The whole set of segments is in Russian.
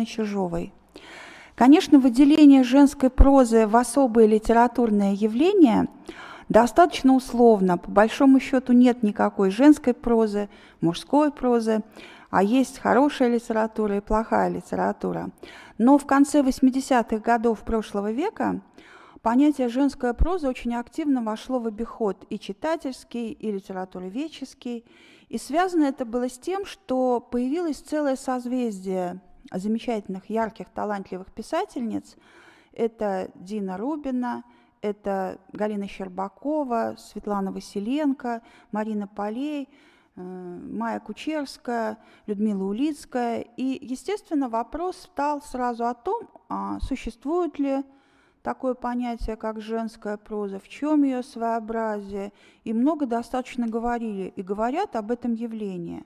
Чижовой. Конечно, выделение женской прозы в особое литературное явление достаточно условно. По большому счету нет никакой женской прозы, мужской прозы, а есть хорошая литература и плохая литература. Но в конце 80-х годов прошлого века понятие «женская проза» очень активно вошло в обиход и читательский, и литературоведческий. И связано это было с тем, что появилось целое созвездие замечательных, ярких, талантливых писательниц. Это Дина Рубина, это Галина Щербакова, Светлана Василенко, Марина Полей, Майя Кучерская, Людмила Улицкая. И, естественно, вопрос стал сразу о том, существует ли такое понятие, как женская проза, в чем ее своеобразие. И много достаточно говорили и говорят об этом явлении.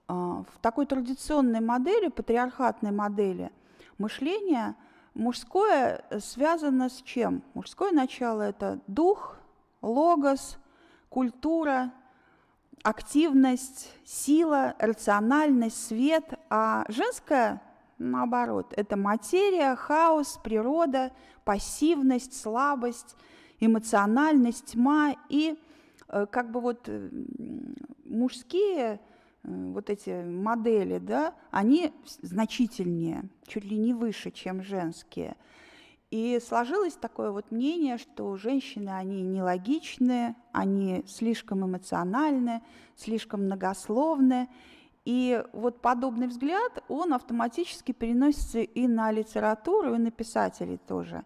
В такой традиционной модели, патриархатной модели мышления, мужское связано с чем? Мужское начало – это дух, логос, культура, активность, сила, рациональность, свет, а женское, наоборот, это материя, хаос, природа, пассивность, слабость, эмоциональность, тьма. И как бы вот мужские вот эти модели, да, они значительнее, чуть ли не выше, чем женские. И сложилось такое вот мнение, что женщины, они нелогичные, они слишком эмоциональны, слишком многословны. И вот подобный взгляд, он автоматически переносится и на литературу, и на писателей тоже.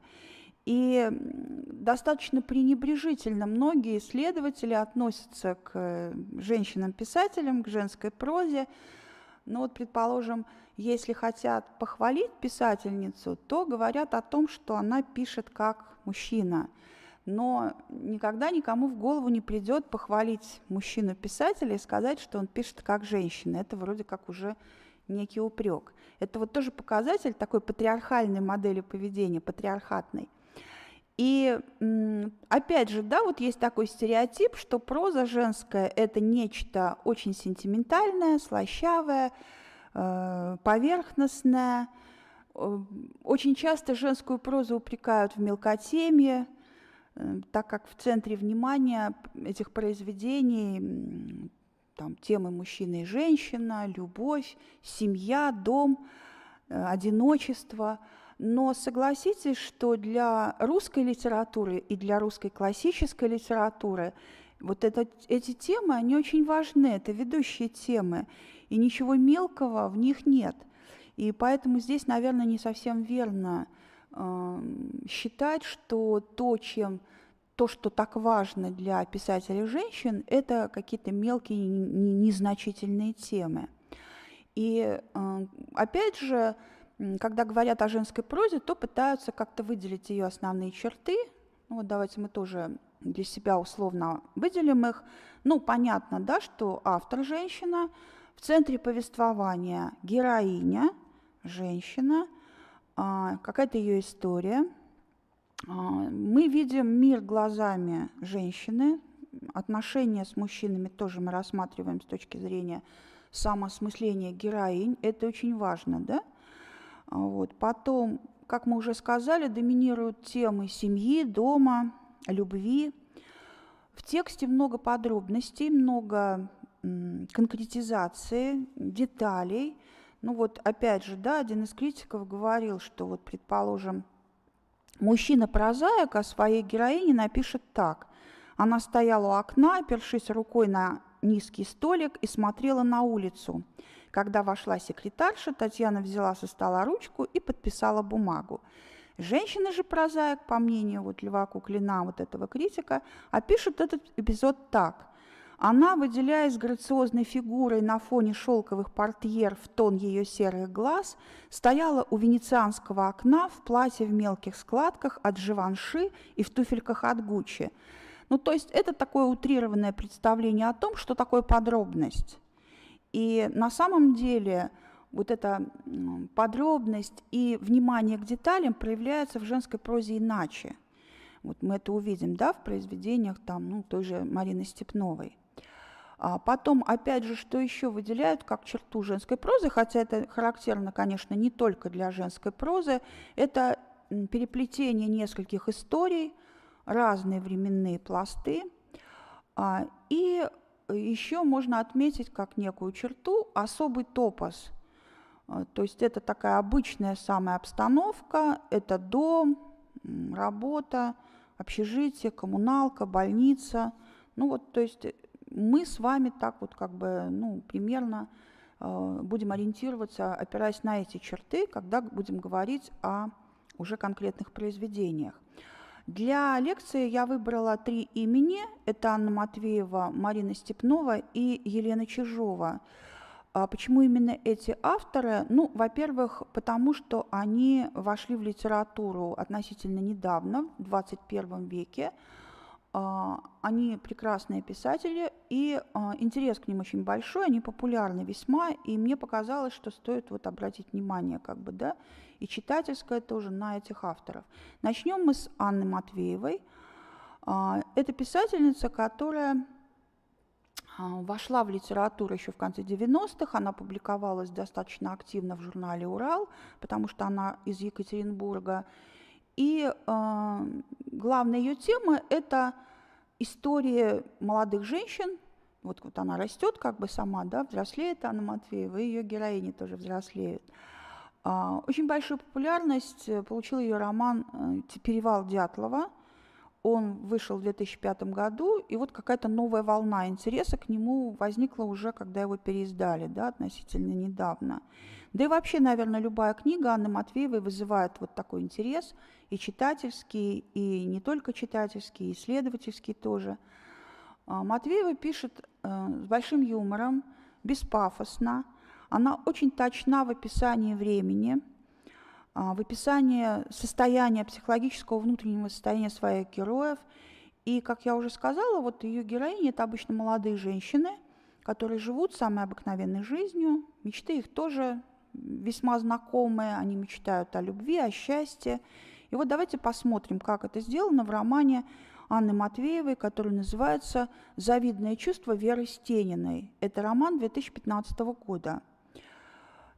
И достаточно пренебрежительно многие исследователи относятся к женщинам-писателям, к женской прозе. Ну вот, предположим, если хотят похвалить писательницу, то говорят о том, что она пишет как мужчина. Но никогда никому в голову не придет похвалить мужчину-писателя и сказать, что он пишет как женщина. Это вроде как уже некий упрек. Это вот тоже показатель такой патриархальной модели поведения, патриархатной. И опять же, да, вот есть такой стереотип, что проза женская – это нечто очень сентиментальное, слащавое, поверхностное. Очень часто женскую прозу упрекают в мелкотемье, так как в центре внимания этих произведений там, темы мужчина и женщина, любовь, семья, дом, одиночество. Но согласитесь, что для русской литературы и для русской классической литературы вот эти темы, они очень важны, это ведущие темы, и ничего мелкого в них нет. И поэтому здесь, наверное, не совсем верно считать, что то, что так важно для писателей женщин, это какие-то мелкие, незначительные темы. И опять же, когда говорят о женской прозе, то пытаются как-то выделить ее основные черты. Ну, вот давайте мы тоже для себя условно выделим их. Ну, понятно, да, что автор женщина, в центре повествования героиня, женщина, какая-то ее история. Мы видим мир глазами женщины, отношения с мужчинами тоже мы рассматриваем с точки зрения самоосмысления героинь. Это очень важно, да? Вот. Потом, как мы уже сказали, доминируют темы семьи, дома, любви. В тексте много подробностей, много конкретизации, деталей. Ну вот опять же, да, один из критиков говорил, что вот, предположим, мужчина-прозаик о своей героине напишет так. Она стояла у окна, опершись рукой на низкий столик и смотрела на улицу. Когда вошла секретарша, Татьяна взяла со стола ручку и подписала бумагу. Женщина же прозаик, по мнению вот Льва Куклина, вот этого критика, опишет этот эпизод так. Она, выделяясь грациозной фигурой на фоне шелковых портьер в тон ее серых глаз, стояла у венецианского окна в платье в мелких складках от Живанши и в туфельках от Гуччи. Ну, то есть это такое утрированное представление о том, что такое подробность. И на самом деле вот эта подробность и внимание к деталям проявляется в женской прозе иначе. Вот мы это увидим, да, в произведениях там, той же Марины Степновой. Потом, опять же, что еще выделяют как черту женской прозы, хотя это характерно, конечно, не только для женской прозы, это переплетение нескольких историй, разные временные пласты. И еще можно отметить как некую черту особый топос. То есть это такая обычная самая обстановка, это дом, работа, общежитие, коммуналка, больница. Ну вот, то есть мы с вами так вот как бы, ну, примерно будем ориентироваться, опираясь на эти черты, когда будем говорить о уже конкретных произведениях. Для лекции я выбрала 3 имени. Это Анна Матвеева, Марина Степнова и Елена Чижова. Почему именно эти авторы? Ну, во-первых, потому что они вошли в литературу относительно недавно, в 21 веке. Они прекрасные писатели, и интерес к ним очень большой, они популярны весьма, и мне показалось, что стоит вот обратить внимание, как бы, да, и читательское тоже на этих авторов. Начнем мы с Анны Матвеевой. Это писательница, которая вошла в литературу еще в конце 90-х, она публиковалась достаточно активно в журнале «Урал», потому что она из Екатеринбурга. И главная ее тема – это истории молодых женщин. Вот она растет как бы сама, да, взрослеет Анна Матвеева, и ее героини тоже взрослеют. Очень большую популярность получил ее роман «Перевал Дятлова». Он вышел в 2005 году, и вот какая-то новая волна интереса к нему возникла уже, когда его переиздали, да, относительно недавно. Да и вообще, наверное, любая книга Анны Матвеевой вызывает вот такой интерес, и читательский, и не только читательский, и исследовательский тоже. Матвеева пишет с большим юмором, беспафосно. Она очень точна в описании времени, в описании состояния, психологического внутреннего состояния своих героев. И, как я уже сказала, вот ее героини – это обычно молодые женщины, которые живут самой обыкновенной жизнью. Мечты их тоже весьма знакомые, они мечтают о любви, о счастье. И вот давайте посмотрим, как это сделано в романе Анны Матвеевой, который называется «Завидное чувство» Веры Стениной. Это роман 2015 года.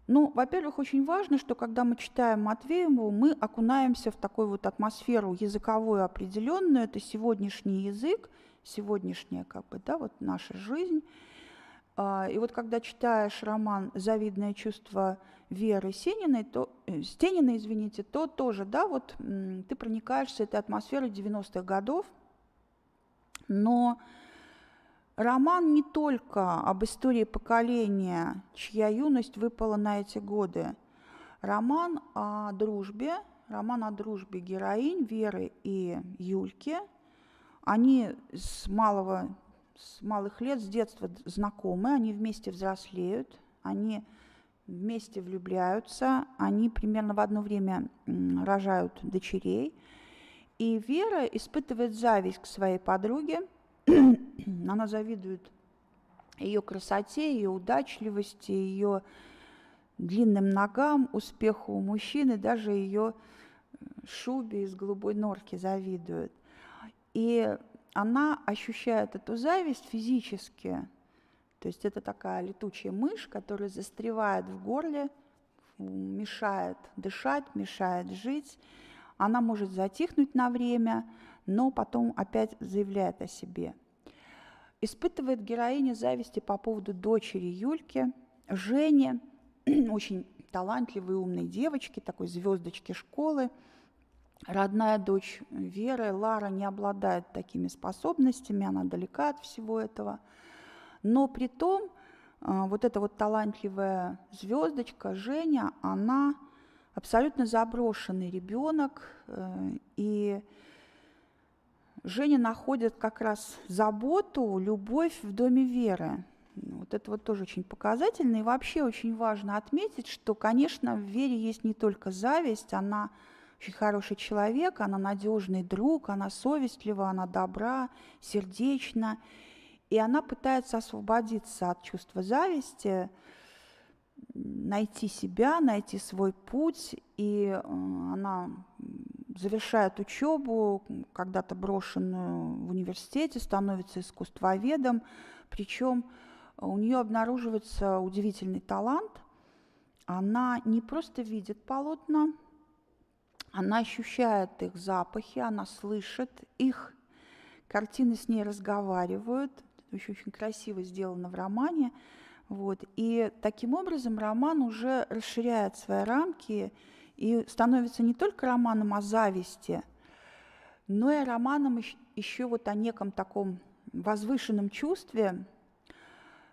Ну, во-первых, очень важно, что когда мы читаем Матвееву, мы окунаемся в такую вот атмосферу языковую определенную. Это сегодняшний язык, сегодняшняя как бы, да, вот наша жизнь. И вот когда читаешь роман «Завидное чувство» Веры Стениной, то тоже, да, вот ты проникаешься этой атмосферой 90-х годов. Но роман не только об истории поколения, чья юность выпала на эти годы. Роман о дружбе героинь Веры и Юльки. Они с малых лет, с детства знакомы, они вместе взрослеют, они вместе влюбляются, они примерно в одно время рожают дочерей. И Вера испытывает зависть к своей подруге. Она завидует ее красоте, ее удачливости, ее длинным ногам, успеху у мужчины, даже ее шубе из голубой норки завидует. И она ощущает эту зависть физически. То есть это такая летучая мышь, которая застревает в горле, мешает дышать, мешает жить. Она может затихнуть на время, но потом опять заявляет о себе. Испытывает героиня зависти по поводу дочери Юльки, Жени, очень талантливой, умной девочки, такой звездочки школы. Родная дочь Веры, Лара, не обладает такими способностями, она далека от всего этого. Но при том, вот эта вот талантливая звездочка Женя, она абсолютно заброшенный ребенок, и Женя находит как раз заботу, любовь в доме Веры. Вот это вот тоже очень показательно. И вообще очень важно отметить, что, конечно, в Вере есть не только зависть, она очень хороший человек, она надежный друг, она совестлива, она добра, сердечна. И она пытается освободиться от чувства зависти, найти себя, найти свой путь. И она завершает учебу, когда-то брошенную в университете, становится искусствоведом, причем у нее обнаруживается удивительный талант. Она не просто видит полотна, она ощущает их запахи, она слышит их, картины с ней разговаривают. Это очень красиво сделано в романе. Вот. И таким образом роман уже расширяет свои рамки и становится не только романом о зависти, но и романом еще вот о неком таком возвышенном чувстве,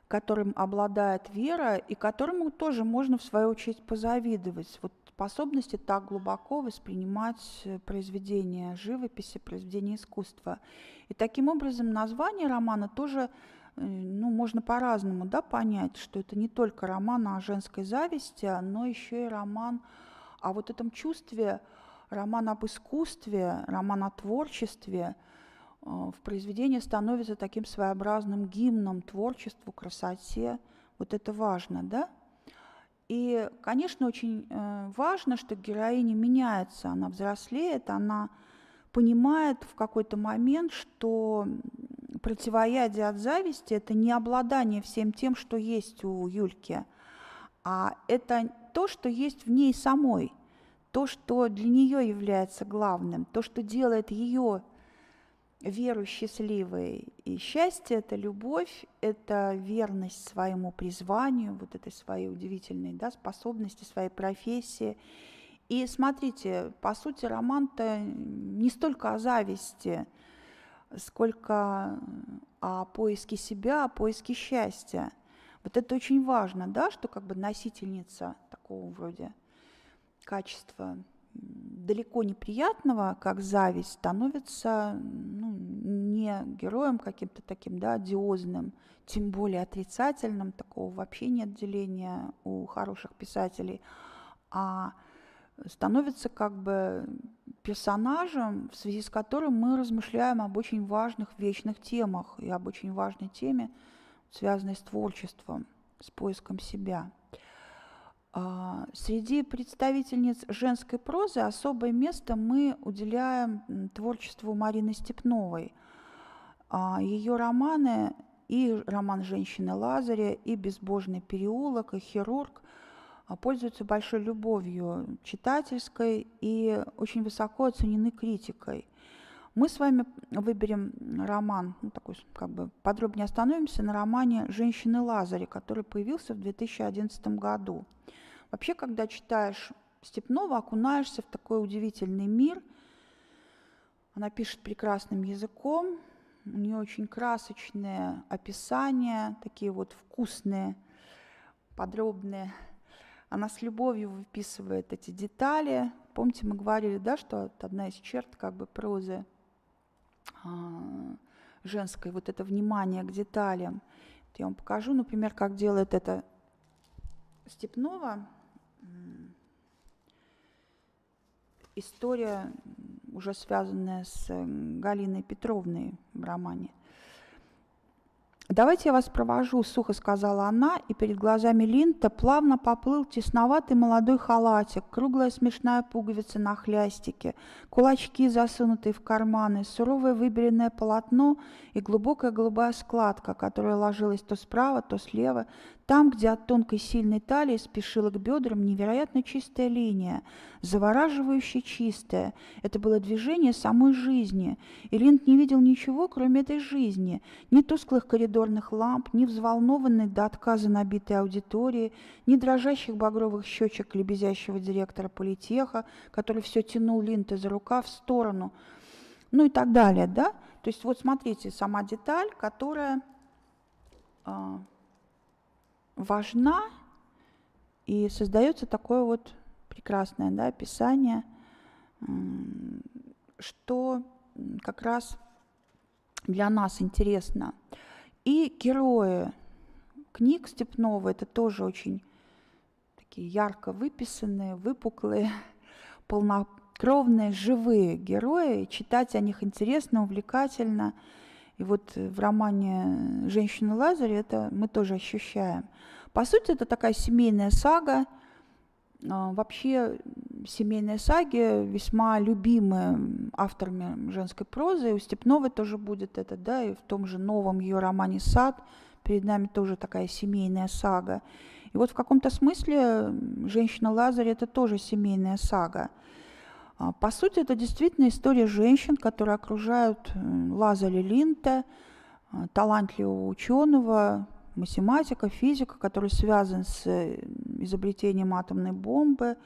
которым обладает Вера, и которому тоже можно, в свою очередь, позавидовать. Вот способности так глубоко воспринимать произведения живописи, произведения искусства. И таким образом название романа тоже можно по-разному понять, что это не только роман о женской зависти, но еще и роман о вот этом чувстве, роман об искусстве, роман о творчестве. В произведении становится таким своеобразным гимном творчеству, красоте. Вот это важно, да? И, конечно, очень важно, что героиня меняется, она взрослеет, она понимает в какой-то момент, что противоядие от зависти – это не обладание всем тем, что есть у Юльки, а это то, что есть в ней самой, то, что для нее является главным, то, что делает ее Веру счастливой. И счастье – это любовь, это верность своему призванию, вот этой своей удивительной способности, своей профессии. И смотрите, по сути, роман-то не столько о зависти, сколько о поиске себя, о поиске счастья. Вот это очень важно, что как бы носительница такого вроде качества далеко неприятного, как зависть, становится не героем каким-то таким одиозным, тем более отрицательным, такого вообще нет деления у хороших писателей, а становится как бы персонажем, в связи с которым мы размышляем об очень важных вечных темах и об очень важной теме, связанной с творчеством, с поиском себя. Среди представительниц женской прозы особое место мы уделяем творчеству Марины Степновой. Ее романы, и роман «Женщины Лазаря», и «Безбожный переулок», и «Хирург» пользуются большой любовью читательской и очень высоко оценены критикой. Мы с вами выберем роман, такой как бы подробнее остановимся на романе «Женщины Лазаря», который появился в 2011 году. Вообще, когда читаешь Степнову, окунаешься в такой удивительный мир. Она пишет прекрасным языком, у нее очень красочные описания, такие вот вкусные, подробные. Она с любовью выписывает эти детали. Помните, мы говорили, что это одна из черт как бы прозы женской, вот это внимание к деталям. Я вам покажу, например, как делает это Степнова. История, уже связанная с Галиной Петровной в романе. «Давайте я вас провожу», — сухо сказала она, и перед глазами Линта плавно поплыл тесноватый молодой халатик, круглая смешная пуговица на хлястике, кулачки, засунутые в карманы, суровое выбеленное полотно и глубокая голубая складка, которая ложилась то справа, то слева, там, где от тонкой сильной талии спешила к бедрам невероятно чистая линия, завораживающе чистая. Это было движение самой жизни, и Линд не видел ничего, кроме этой жизни, ни тусклых коридорных ламп, ни взволнованной до отказа набитой аудитории, ни дрожащих багровых щечек лебезящего директора политеха, который все тянул Линда за рукав в сторону, и так далее, То есть вот смотрите, сама деталь, которая важна, и создается такое вот прекрасное описание, что как раз для нас интересно. И герои книг Степновой — это тоже очень такие ярко выписанные, выпуклые, полнокровные, живые герои. Читать о них интересно, увлекательно. И вот в романе «Женщина Лазаря» это мы тоже ощущаем. По сути, это такая семейная сага. Вообще семейные саги, весьма любимые авторами женской прозы. У Степновой тоже будет это, да, и в том же новом ее романе «Сад» перед нами тоже такая семейная сага. И вот в каком-то смысле «Женщина Лазарь» — это тоже семейная сага. По сути, это действительно история женщин, которые окружают Лазаря Линдта, талантливого ученого, математика, физика, который связан с изобретением атомной бомбы.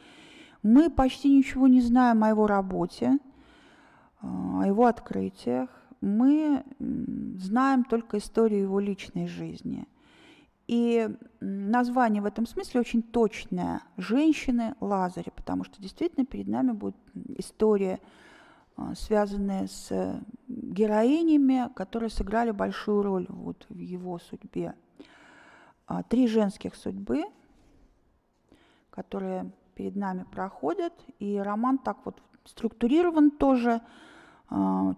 Мы почти ничего не знаем о его работе, о его открытиях. Мы знаем только историю его личной жизни. И название в этом смысле очень точное – «Женщины Лазаря», потому что действительно перед нами будет история, связанная с героинями, которые сыграли большую роль вот в его судьбе. 3 женских судьбы, которые перед нами проходят, и роман так вот структурирован тоже,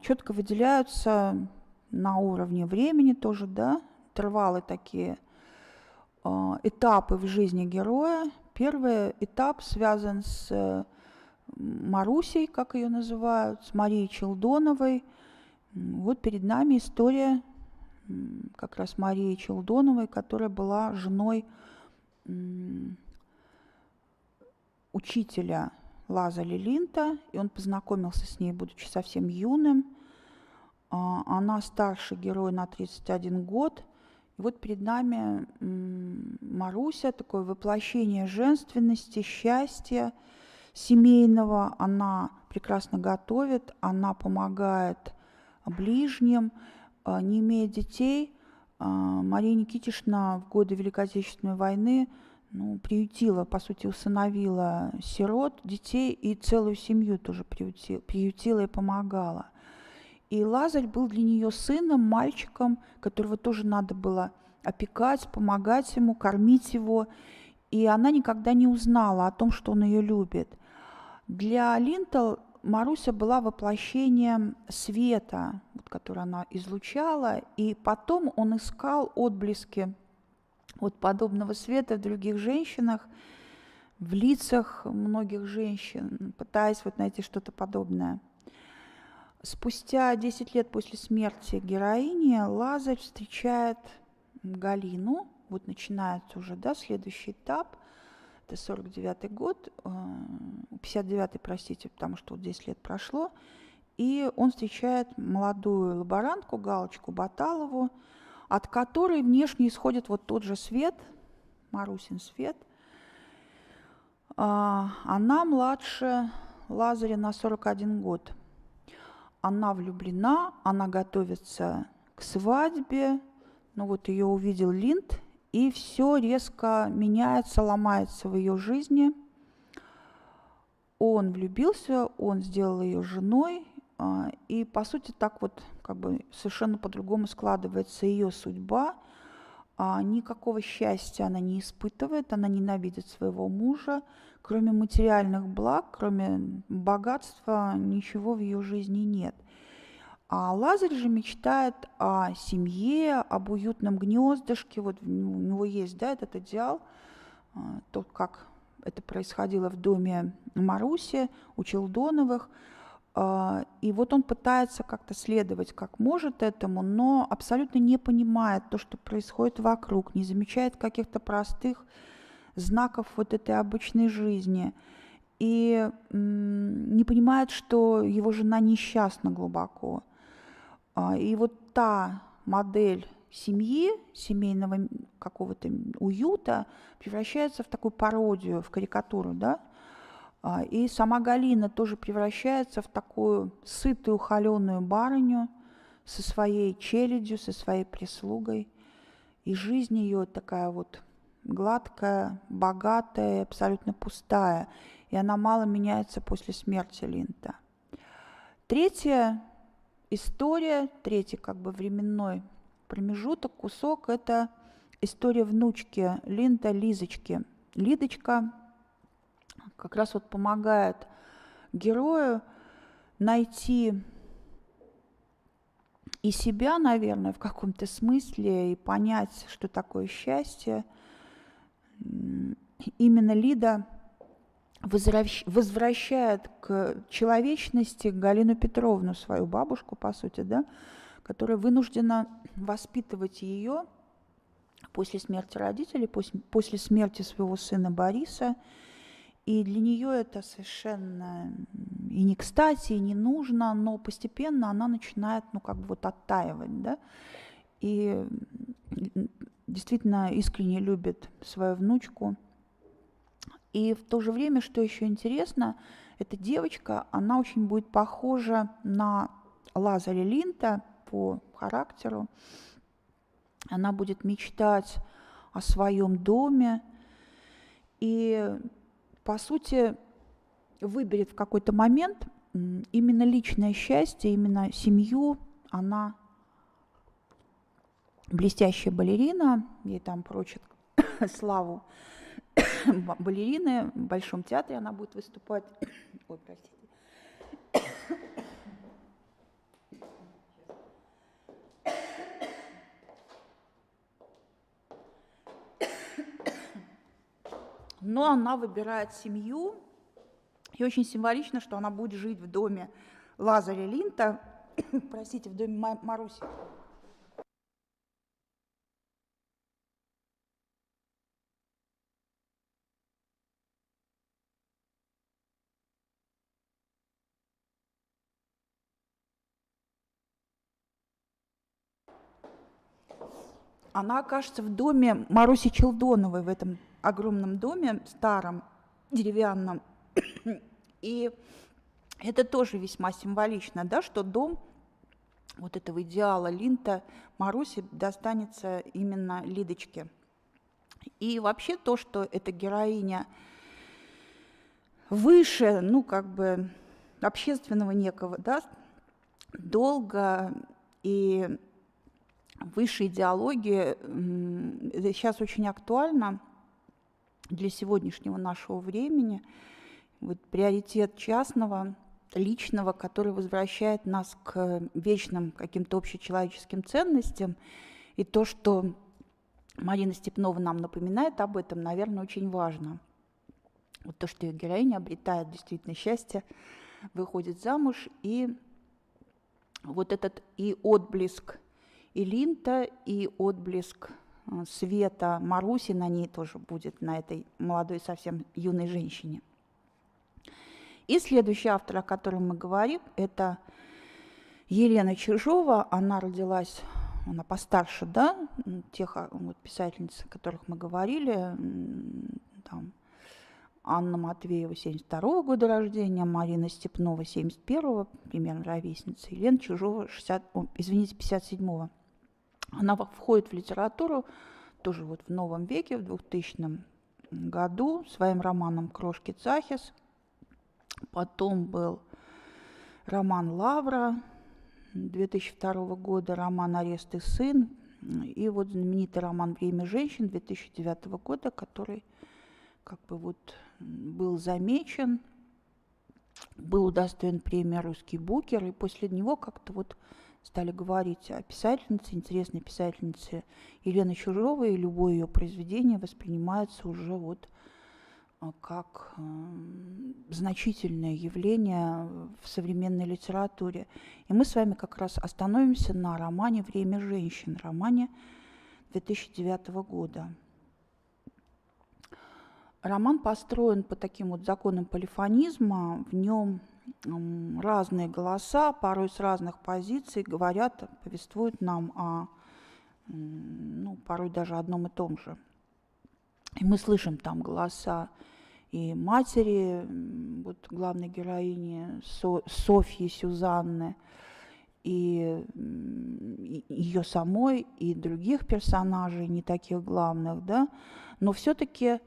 четко выделяются на уровне времени тоже, да, интервалы такие, этапы в жизни героя. Первый этап связан с Марусей, как ее называют, с Марией Челдоновой. Вот перед нами история как раз Марии Челдоновой, которая была женой учителя Лазаря Линдта, и он познакомился с ней, будучи совсем юным. Она старше героя на 31 год. И вот перед нами Маруся, такое воплощение женственности, счастья семейного. Она прекрасно готовит, она помогает ближним, не имея детей. Мария Никитишна в годы Великой Отечественной войны приютила, по сути, усыновила сирот, детей и целую семью тоже приютила и помогала. И Лазарь был для нее сыном, мальчиком, которого тоже надо было опекать, помогать ему, кормить его. И она никогда не узнала о том, что он ее любит. Для Линдта Маруся была воплощением света, который она излучала, и потом он искал отблески вот подобного света в других женщинах, в лицах многих женщин, пытаясь вот найти что-то подобное. Спустя 10 лет после смерти героини Лазарь встречает Галину. Вот начинается уже, да, следующий этап. Это 49-й год, 59-й, простите, потому что вот 10 лет прошло. И он встречает молодую лаборантку Галочку Баталову, от которой внешне исходит вот тот же свет, Марусин свет. Она младше Лазаря на 41 год. Она влюблена, она готовится к свадьбе, но вот ее увидел Линдт, и все резко меняется, ломается в ее жизни. Он влюбился, он сделал ее женой, и, по сути, так вот как бы совершенно по-другому складывается ее судьба. Никакого счастья она не испытывает, она ненавидит своего мужа. Кроме материальных благ, кроме богатства, ничего в ее жизни нет. А Лазарь же мечтает о семье, об уютном гнездышке. Вот у него есть, да, этот идеал, то, как это происходило в доме Маруси, у Челдоновых. И вот он пытается как-то следовать как может этому, но абсолютно не понимает то, что происходит вокруг, не замечает каких-то простых знаков вот этой обычной жизни. И не понимает, что его жена несчастна глубоко. И вот та модель семьи, семейного какого-то уюта превращается в такую пародию, в карикатуру, да? И сама Галина тоже превращается в такую сытую, холеную барыню со своей челядью, со своей прислугой. И жизнь ее такая вот гладкая, богатая, абсолютно пустая. И она мало меняется после смерти Линдта. Третья история, третий как бы временной промежуток, кусок – это история внучки Линдта, Лизочки. Лидочка как раз вот помогает герою найти и себя, наверное, в каком-то смысле, и понять, что такое счастье. Именно Лида возвращает к человечности Галину Петровну, свою бабушку, по сути, да, которая вынуждена воспитывать ее после смерти родителей, после смерти своего сына Бориса. И для нее это совершенно и не кстати, и не нужно, но постепенно она начинает, ну, как бы вот оттаивать, да, и действительно искренне любит свою внучку. И в то же время, что еще интересно, эта девочка, она очень будет похожа на Лазаря Линдта по характеру. Она будет мечтать о своем доме и, по сути, выберет в какой-то момент именно личное счастье, именно семью. Она блестящая балерина, ей там прочат славу балерины, в Большом театре она будет выступать. Ой, простите. Но она выбирает семью, и очень символично, что она будет жить в доме Лазаря Линдта, простите, в доме Маруси. Она окажется в доме Маруси Челдоновой, в этом огромном доме, старом, деревянном. И это тоже весьма символично, да, что дом вот этого идеала Линдта Маруси достанется именно Лидочке. И вообще то, что эта героиня выше, ну, как бы общественного некого, да, долга и выше идеологии, это сейчас очень актуально для сегодняшнего нашего времени. Вот приоритет частного, личного, который возвращает нас к вечным каким-то общечеловеческим ценностям. И то, что Марина Степнова нам напоминает об этом, наверное, очень важно. Вот то, что ее героиня обретает действительно счастье, выходит замуж, и вот этот и отблеск и Линдта, и отблеск света Маруси на ней тоже будет, на этой молодой, совсем юной женщине. И следующий автор, о котором мы говорим, это Елена Чижова. Она родилась, она постарше, да, тех вот, писательниц, о которых мы говорили, там, Анна Матвеева 72-го года рождения, Марина Степнова 71-го, примерно ровесница, Елена Чижова 57-го. Она входит в литературу тоже вот в новом веке, в 2000 году, своим романом «Крошки Цахис». Потом был роман «Лавра» 2002 года, роман «Арест и сын», и вот знаменитый роман «Время женщин» 2009 года, который как бы вот был замечен, был удостоен премии «Русский букер», и после него как-то вот стали говорить о писательнице, интересной писательнице Елены Чижовой, и любое ее произведение воспринимается уже вот как значительное явление в современной литературе. И мы с вами как раз остановимся на романе «Время женщин», романе 2009 года. Роман построен по таким вот законам полифонизма, в нем разные голоса, порой с разных позиций, говорят, повествуют нам о, ну, порой даже одном и том же. И мы слышим там голоса и матери, вот главной героини Софьи, Сюзанны, и ее самой, и других персонажей, не таких главных, да, но все-таки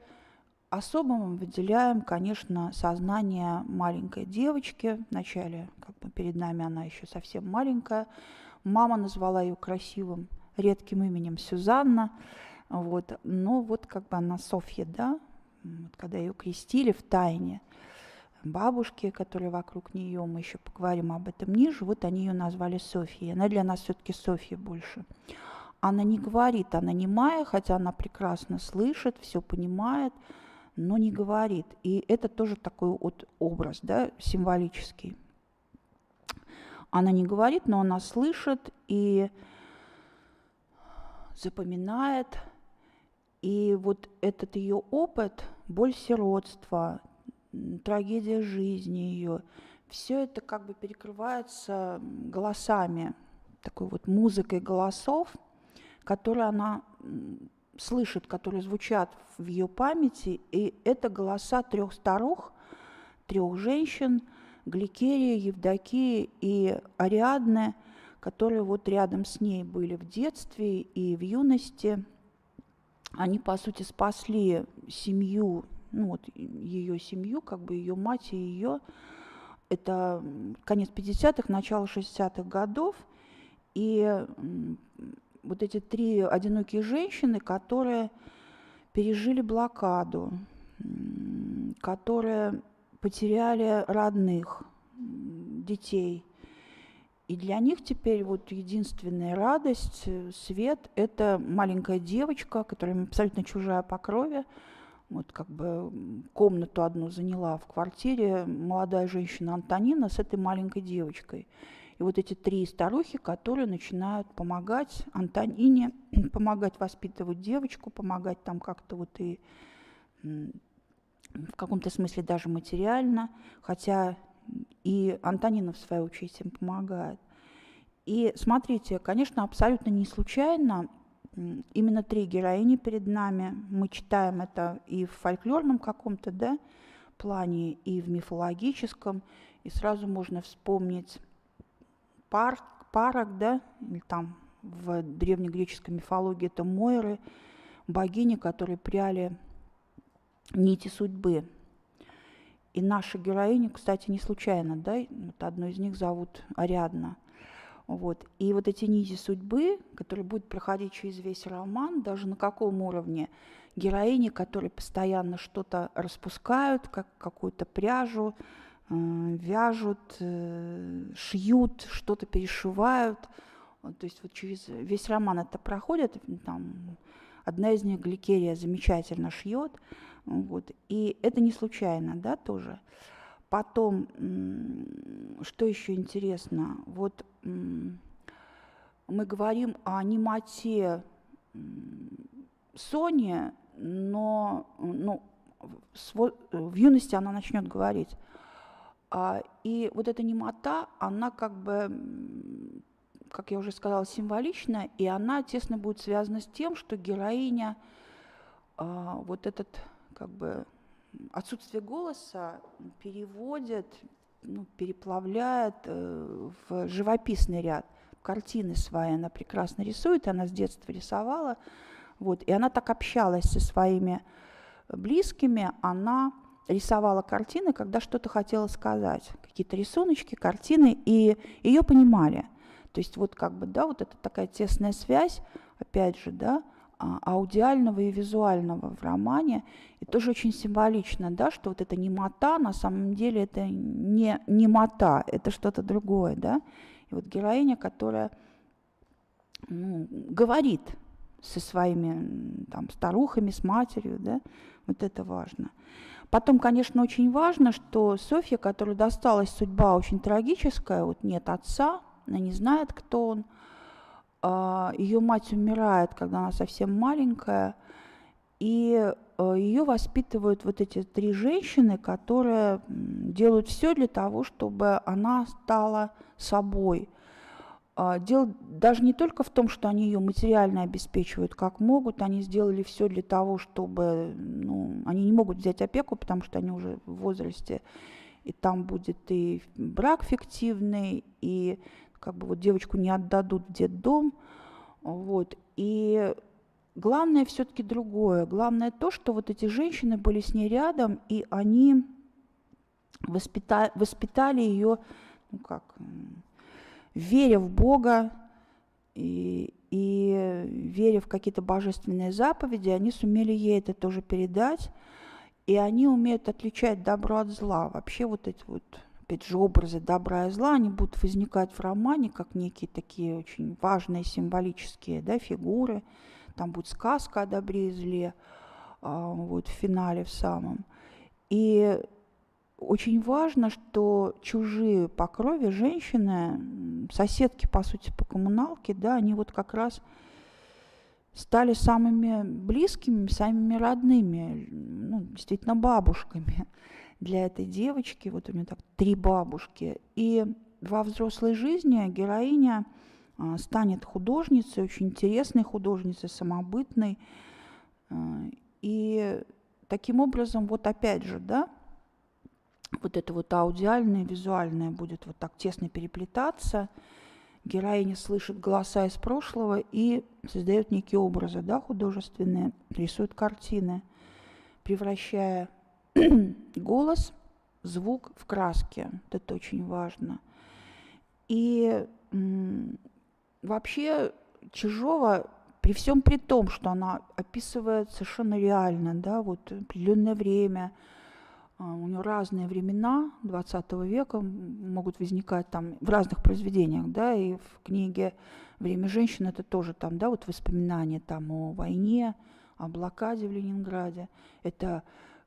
особо мы выделяем, конечно, сознание маленькой девочки. Вначале, как бы перед нами она еще совсем маленькая. Мама назвала ее красивым, редким именем Сюзанна. Вот. Но вот как бы она Софья, да, вот когда ее крестили в тайне, бабушки, которые вокруг нее, мы еще поговорим об этом ниже, вот они ее назвали Софьей. Она для нас все-таки Софья больше. Она не говорит, она немая, хотя она прекрасно слышит, все понимает, но не говорит. И это тоже такой вот образ, да, символический. Она не говорит, но она слышит и запоминает. И вот этот ее опыт, боль сиротства, трагедия жизни ее, все это как бы перекрывается голосами, такой вот музыкой голосов, которые она слышит, которые звучат в ее памяти. И это голоса 3 старух, 3 женщин, Гликерии, Евдокии и Ариадны, которые вот рядом с ней были в детстве и в юности. Они, по сути, спасли семью, ну вот ее семью, как бы ее мать и ее. Это конец 50-х, начало 60-х годов. И вот эти 3 одинокие женщины, которые пережили блокаду, которые потеряли родных, детей. И для них теперь вот единственная радость, свет – это маленькая девочка, которая им абсолютно чужая по крови. Вот как бы комнату одну заняла в квартире молодая женщина Антонина с этой маленькой девочкой. И вот эти 3 старухи, которые начинают помогать Антонине, помогать воспитывать девочку, помогать там как-то вот и в каком-то смысле даже материально, хотя и Антонина, в свою очередь, им помогает. И смотрите, конечно, абсолютно не случайно именно 3 героини перед нами. Мы читаем это и в фольклорном каком-то, да, плане, и в мифологическом. И сразу можно вспомнить Парок, да, или там в древнегреческой мифологии это Мойры, богини, которые пряли нити судьбы. И наша героиня, кстати, не случайно, да, вот одну из них зовут Ариадна. Вот. И вот эти нити судьбы, которые будут проходить через весь роман, даже на каком уровне героини, которые постоянно что-то распускают, как какую-то пряжу, вяжут, шьют, что-то перешивают. То есть вот через весь роман это проходит. Там одна из них, Гликерия, замечательно шьет. Вот. И это не случайно, да, тоже. Потом, что еще интересно, вот мы говорим о немоте Сони, но в юности она начнет говорить. И вот эта немота, она как бы, как я уже сказала, символична, и она тесно будет связана с тем, что героиня вот этот как бы отсутствие голоса переводит, переплавляет в живописный ряд. Картины свои она прекрасно рисует, она с детства рисовала. Вот, и она так общалась со своими близкими, она рисовала картины, когда что-то хотела сказать. Какие-то рисуночки, картины, и ее понимали. То есть вот как бы, да, вот это такая тесная связь, опять же, да, аудиального и визуального в романе. И тоже очень символично, да, что вот эта немота, на самом деле это не немота, это что-то другое, да. И вот героиня, которая говорит со своими там старухами, с матерью, да, вот это важно. Потом, конечно, очень важно, что Софья, которой досталась судьба очень трагическая, вот нет отца, она не знает, кто он, ее мать умирает, когда она совсем маленькая, и ее воспитывают вот эти 3 женщины, которые делают все для того, чтобы она стала собой. Дело даже не только в том, что они ее материально обеспечивают как могут, они сделали все для того, чтобы, они не могут взять опеку, потому что они уже в возрасте, и там будет и брак фиктивный, и как бы вот девочку не отдадут в детдом, вот. И главное все-таки другое. Главное то, что вот эти женщины были с ней рядом, и они воспитали ее, веря в Бога и веря в какие-то божественные заповеди, они сумели ей это тоже передать, и они умеют отличать добро от зла. Вообще вот эти вот, опять же, образы добра и зла, они будут возникать в романе как некие такие очень важные символические, да, фигуры. Там будет сказка о добре и зле. вот в финале в самом. И очень важно, что чужие по крови женщины, соседки, по сути, по коммуналке, да, они вот как раз стали самыми близкими, самыми родными, ну, действительно, бабушками для этой девочки. Вот у нее так 3 бабушки. И во взрослой жизни героиня станет художницей, очень интересной художницей, самобытной. И таким образом, вот опять же, да, вот это вот аудиальное, визуальное будет вот так тесно переплетаться. Героиня слышит голоса из прошлого и создает некие образы, да, художественные, рисует картины, превращая голос, звук в краски. Это очень важно. И вообще Чижова, при всем при том, что она описывает совершенно реально, да, вот определенное время, у нее разные времена 20 века могут возникать там в разных произведениях, да, и в книге «Время женщин» это тоже там, да, вот воспоминания там о войне, о блокаде в Ленинграде. Это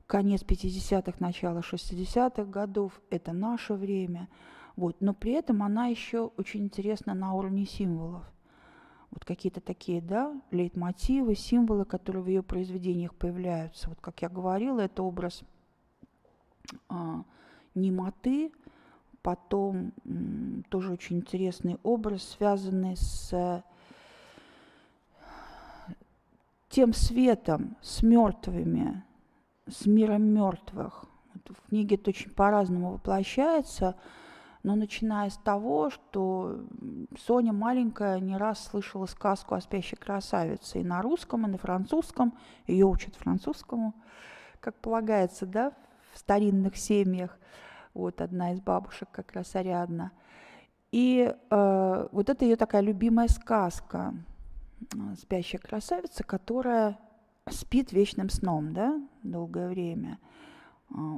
конец 50-х, начало 60-х годов, это наше время. Вот. Но при этом она еще очень интересна на уровне символов. Вот какие-то такие, да, лейтмотивы, символы, которые в ее произведениях появляются. Вот как я говорила, это образ немоты, потом тоже очень интересный образ, связанный с тем светом, с мертвыми, с миром мертвых. Вот в книге это очень по-разному воплощается, но начиная с того, что Соня маленькая не раз слышала сказку о спящей красавице и на русском, и на французском, ее учат французскому, как полагается, да, в старинных семьях. Вот одна из бабушек как раз Ариадна. И вот это ее такая любимая сказка «Спящая красавица», которая спит вечным сном, да, долгое время,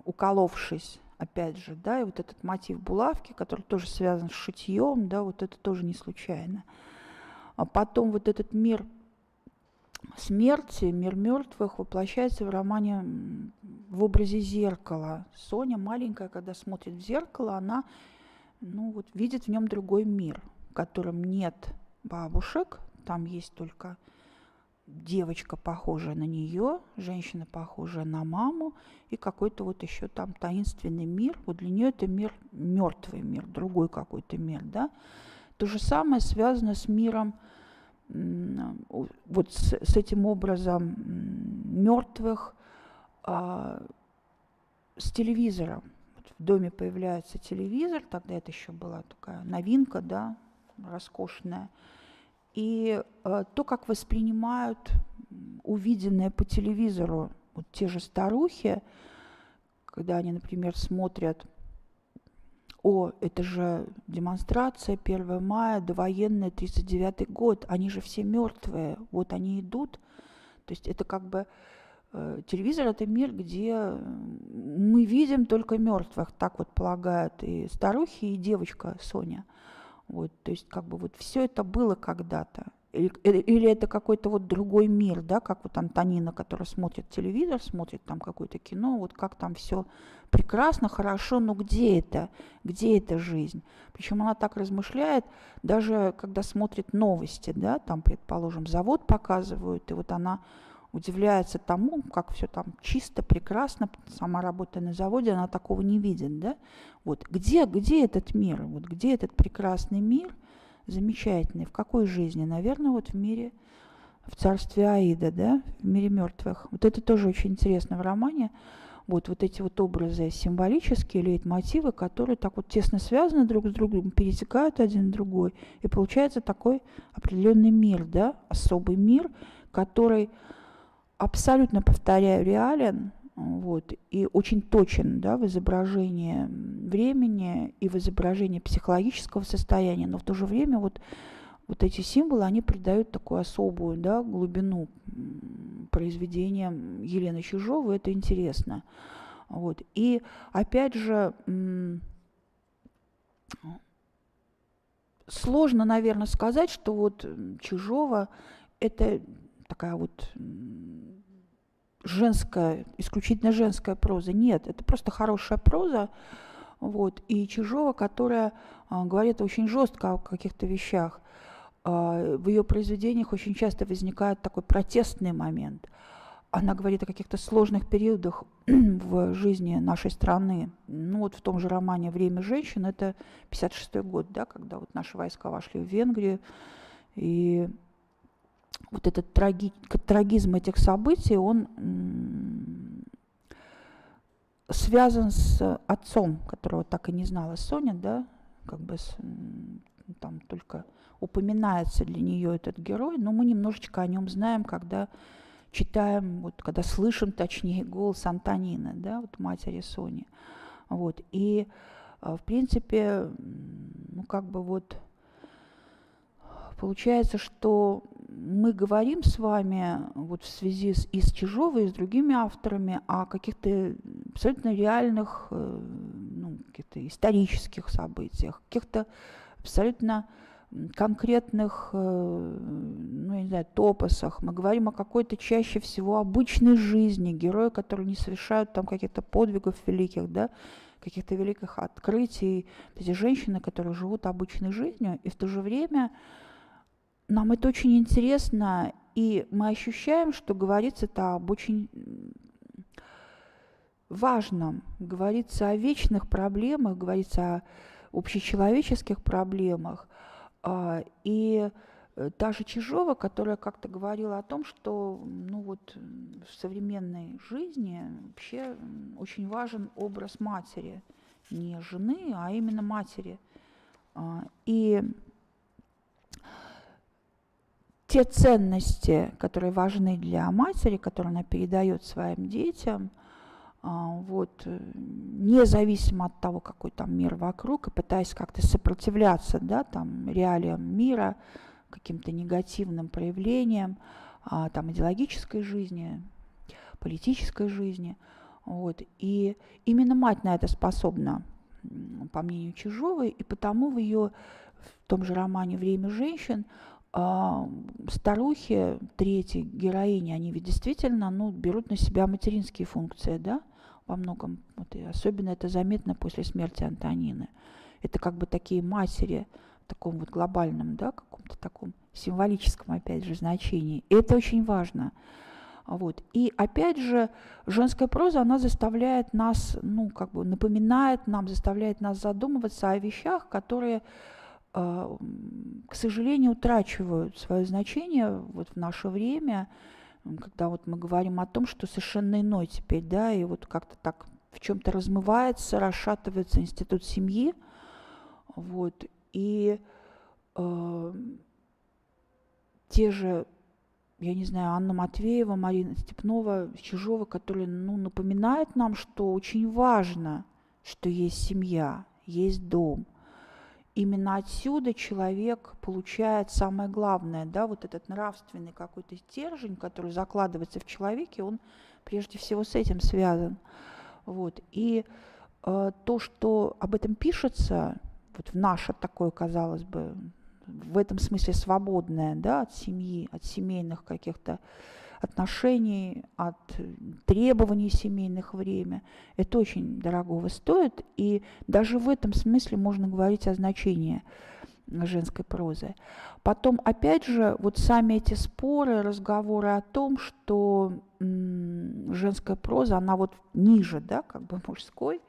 уколовшись, опять же, да, и вот этот мотив булавки, который тоже связан с шитьем, да, вот это тоже не случайно. А потом вот этот мир смерти, мир мертвых воплощается в романе в образе зеркала. Соня маленькая, когда смотрит в зеркало, она, ну, вот, видит в нем другой мир, в котором нет бабушек, там есть только девочка, похожая на нее, женщина, похожая на маму, и какой-то вот еще там таинственный мир. Вот для нее это мир, мертвый мир, другой какой-то мир, да. То же самое связано с миром, вот с этим образом мертвых, с телевизором. Вот в доме появляется телевизор, тогда это еще была такая новинка, да, роскошная. И то, как воспринимают увиденное по телевизору вот те же старухи, когда они, например, смотрят: о, это же демонстрация 1 мая, довоенная 1939 год, они же все мертвые, вот они идут. То есть это как бы телевизор — это мир, где мы видим только мертвых, так вот полагают и старухи, и девочка Соня. Вот, то есть как бы вот все это было когда-то. Или это какой-то вот другой мир, да, как вот Антонина, которая смотрит телевизор, смотрит там какое-то кино, вот как там все прекрасно, хорошо, но где это? Где эта жизнь? Причем она так размышляет, даже когда смотрит новости, да, там, предположим, завод показывают, и вот она удивляется тому, как все там чисто, прекрасно, сама работая на заводе, она такого не видит, да? Вот где этот мир, вот где этот прекрасный мир, замечательный, в какой жизни? Наверное, вот в мире, в царстве Аида, да, в мире мертвых. Вот это тоже очень интересно в романе. Вот эти вот образы символические, лейтмотивы, которые так вот тесно связаны друг с другом, перетекают один в другой, и получается такой определенный мир, да, особый мир, который, абсолютно, повторяю, реален, вот, и очень точен, да, в изображении времени и в изображении психологического состояния, но в то же время вот эти символы, они придают такую особую, да, глубину произведениям Елены Чижовой, это интересно. Вот. И опять же, сложно, наверное, сказать, что вот Чижова — это такая вот исключительно женская проза. Нет, это просто хорошая проза. Вот. И Чижова, которая говорит очень жестко о каких-то вещах. В ее произведениях очень часто возникает такой протестный момент. Она говорит о каких-то сложных периодах в жизни нашей страны. Ну вот в том же романе «Время женщин» это 1956 год, да, когда вот наши войска вошли в Венгрию. И вот этот трагизм этих событий, он связан с отцом, которого так и не знала Соня, да, как бы там только упоминается для нее этот герой, но мы немножечко о нем знаем, когда читаем, вот, когда слышим, точнее, голос Антонины, да, вот матери Сони. Вот. И, в принципе, ну, как бы вот получается, что мы говорим с вами вот в связи и с Чижовой, и с другими авторами о каких-то абсолютно реальных, ну, каких-то исторических событиях, каких-то абсолютно конкретных, ну, я не знаю, топосах. Мы говорим о какой-то чаще всего обычной жизни, герои, которые не совершают там каких-то подвигов великих, да, каких-то великих открытий. Эти женщины, которые живут обычной жизнью, и в то же время нам это очень интересно, и мы ощущаем, что говорится-то об очень важном, говорится о вечных проблемах, говорится о общечеловеческих проблемах. И даже Чижова, которая как-то говорила о том, что ну вот, в современной жизни вообще очень важен образ матери, не жены, а именно матери. И те ценности, которые важны для матери, которые она передает своим детям, вот, независимо от того, какой там мир вокруг, и пытаясь как-то сопротивляться, да, там, реалиям мира, каким-то негативным проявлениям, там, идеологической жизни, политической жизни. Вот. И именно мать на это способна, по мнению Чижовой, и потому в ее, в том же романе «Время женщин» старухи, третьей героини, они ведь действительно, ну, берут на себя материнские функции, да, во многом. Вот, и особенно это заметно после смерти Антонины. Это как бы такие матери в таком вот глобальном, да, каком-то таком символическом, опять же, значении. И это очень важно. Вот. И опять же, женская проза, она заставляет нас, ну, как бы напоминает нам, заставляет нас задумываться о вещах, которые, к сожалению, утрачивают свое значение вот в наше время, когда вот мы говорим о том, что совершенно иной теперь, да, и вот как-то так в чем-то размывается, расшатывается институт семьи, вот, и те же, я не знаю, Анна Матвеева, Марина Степнова, Чижова, которые, ну, напоминают нам, что очень важно, что есть семья, есть дом. Именно отсюда человек получает самое главное, да, вот этот нравственный какой-то стержень, который закладывается в человеке, он прежде всего с этим связан. Вот. И то, что об этом пишется, вот в наше такое, казалось бы, в этом смысле свободное, да, от семьи, от семейных каких-то отношений, от требований семейных время. Это очень дорогого стоит, и даже в этом смысле можно говорить о значении женской прозы. Потом, опять же, вот сами эти споры, разговоры о том, что женская проза, она вот ниже, да, как бы мужской,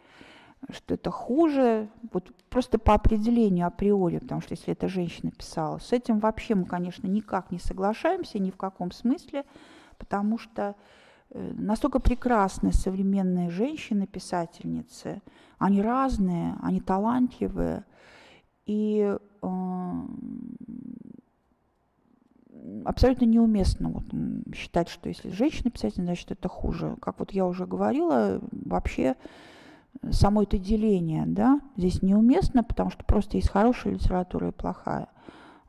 что это хуже, вот просто по определению априори, потому что если это женщина писала, с этим вообще мы, конечно, никак не соглашаемся, ни в каком смысле, потому что настолько прекрасны современные женщины-писательницы, они разные, они талантливые, и абсолютно неуместно вот считать, что если женщина-писатель, значит, это хуже. Как вот я уже говорила, вообще само это деление, да, здесь неуместно, потому что просто есть хорошая литература и плохая.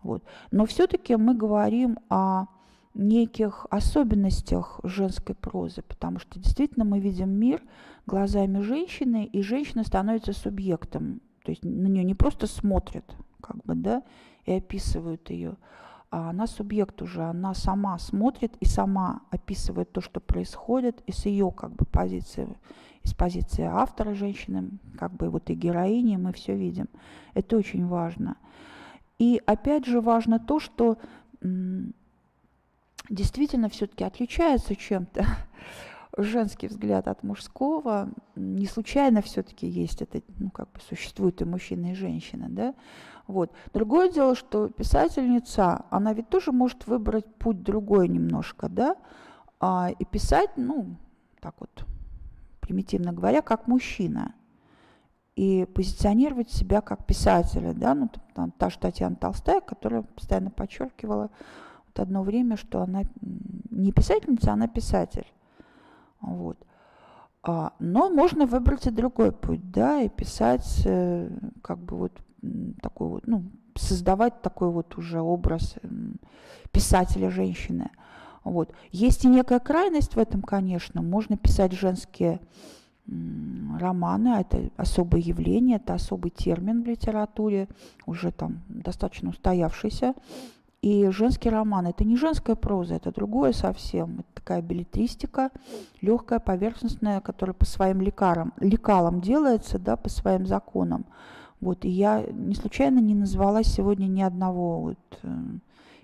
Вот. Но все-таки мы говорим о неких особенностях женской прозы, потому что действительно мы видим мир глазами женщины, и женщина становится субъектом. То есть на нее не просто смотрят, как бы, да, и описывают ее, а она субъект уже, она сама смотрит и сама описывает то, что происходит, и с ее как бы позиции, из позиции автора женщины, как бы вот и героини, мы все видим. Это очень важно. И опять же важно то, что действительно все-таки отличается чем-то женский взгляд от мужского. Не случайно все-таки есть это, ну, как бы существуют и мужчина, и женщина, да. Вот. Другое дело, что писательница, она ведь тоже может выбрать путь другой немножко, да, и писать, ну, так вот, примитивно говоря, как мужчина. И позиционировать себя как писателя, да, ну, там, та же Татьяна Толстая, которая постоянно подчеркивала вот одно время, что она не писательница, она писатель. Вот. Но можно выбрать и другой путь, да, и писать, как бы вот такой вот, ну, создавать такой вот уже образ писателя-женщины. Вот. Есть и некая крайность в этом, конечно. Можно писать женские романы, это особое явление, это особый термин в литературе, уже там достаточно устоявшийся. И женский роман – это не женская проза, это другое совсем. Это такая беллетристика, легкая, поверхностная, которая по своим лекалам делается, да, по своим законам. Вот, и я не случайно не назвала сегодня ни одного вот,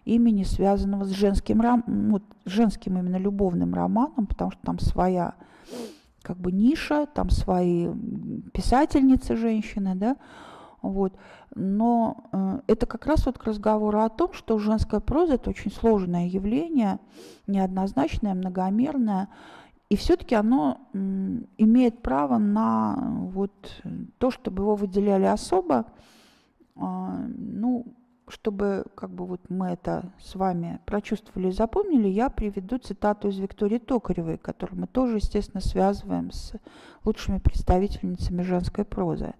имени, связанного с женским, вот, женским именно любовным романом, потому что там своя как бы ниша, там свои писательницы женщины, да, вот. Но это как раз вот к разговору о том, что женская проза – это очень сложное явление, неоднозначное, многомерное, и все-таки оно имеет право на вот то, чтобы его выделяли особо, ну, чтобы как бы вот мы это с вами прочувствовали и запомнили, я приведу цитату из Виктории Токаревой, которую мы тоже, естественно, связываем с лучшими представительницами женской прозы.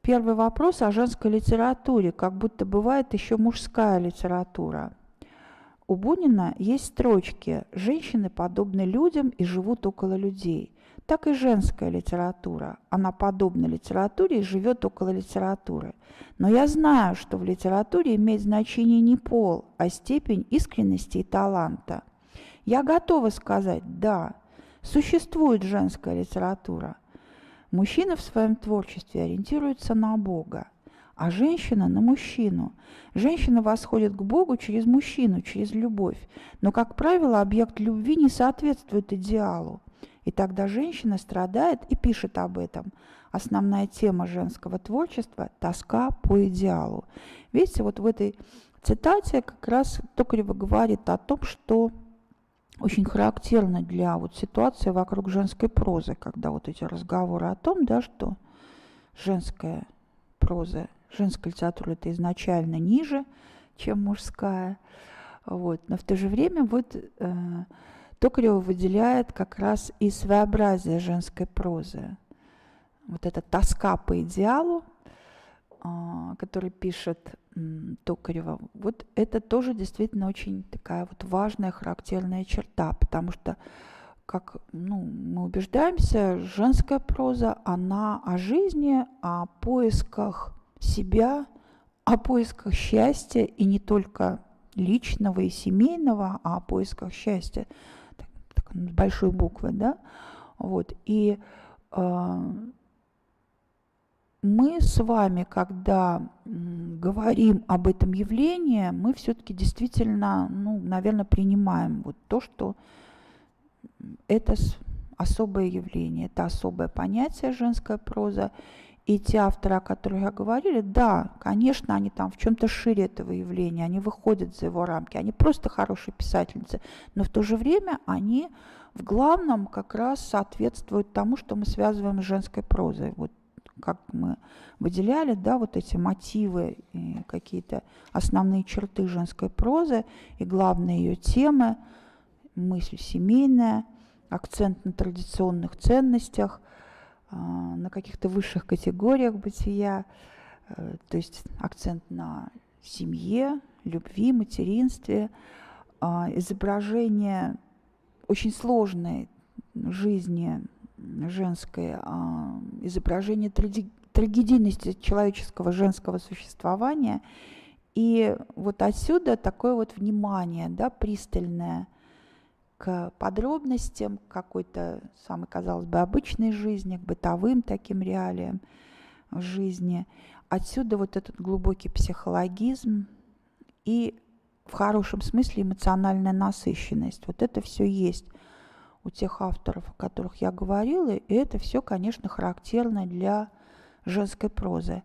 Первый вопрос о женской литературе, как будто бывает еще мужская литература. У Бунина есть строчки «Женщины подобны людям и живут около людей». Так и женская литература. Она подобна литературе и живет около литературы. Но я знаю, что в литературе имеет значение не пол, а степень искренности и таланта. Я готова сказать, да, существует женская литература. Мужчина в своем творчестве ориентируется на Бога, а женщина на мужчину. Женщина восходит к Богу через мужчину, через любовь. Но, как правило, объект любви не соответствует идеалу. И тогда женщина страдает и пишет об этом. Основная тема женского творчества – тоска по идеалу. Видите, вот в этой цитате как раз Токарева говорит о том, что очень характерно для вот ситуации вокруг женской прозы, когда вот эти разговоры о том, да, что женская проза, женская литература – это изначально ниже, чем мужская. Вот. Но в то же время вот Токарева выделяет как раз и своеобразие женской прозы. Вот эта тоска по идеалу, который пишет Токарева, вот это тоже действительно очень такая вот важная, характерная черта, потому что, как мы убеждаемся, женская проза, она о жизни, о поисках себя, о поисках счастья, и не только личного и семейного, а о поисках счастья, так, с большой буквы, да, вот, и мы с вами, когда говорим об этом явлении, мы все-таки действительно, наверное, принимаем вот то, что это особое явление, это особое понятие женская проза. И те авторы, о которых я говорила, да, конечно, они там в чем-то шире этого явления, они выходят за его рамки, они просто хорошие писательницы, но в то же время они в главном как раз соответствуют тому, что мы связываем с женской прозой. Вот как мы выделяли, да, вот эти мотивы и какие-то основные черты женской прозы и главные ее темы, мысль семейная, акцент на традиционных ценностях, на каких-то высших категориях бытия, то есть акцент на семье, любви, материнстве, изображение очень сложной жизни женской, изображение трагедийности человеческого женского существования И вот отсюда такое вот внимание, да, пристальное к подробностям, к какой-то самой, казалось бы, обычной жизни, к бытовым таким реалиям жизни. Отсюда вот этот глубокий психологизм и в хорошем смысле эмоциональная насыщенность. Вот это все есть у тех авторов, о которых я говорила, и это все, конечно, характерно для женской прозы.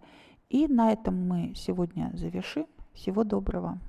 И на этом мы сегодня завершим. Всего доброго.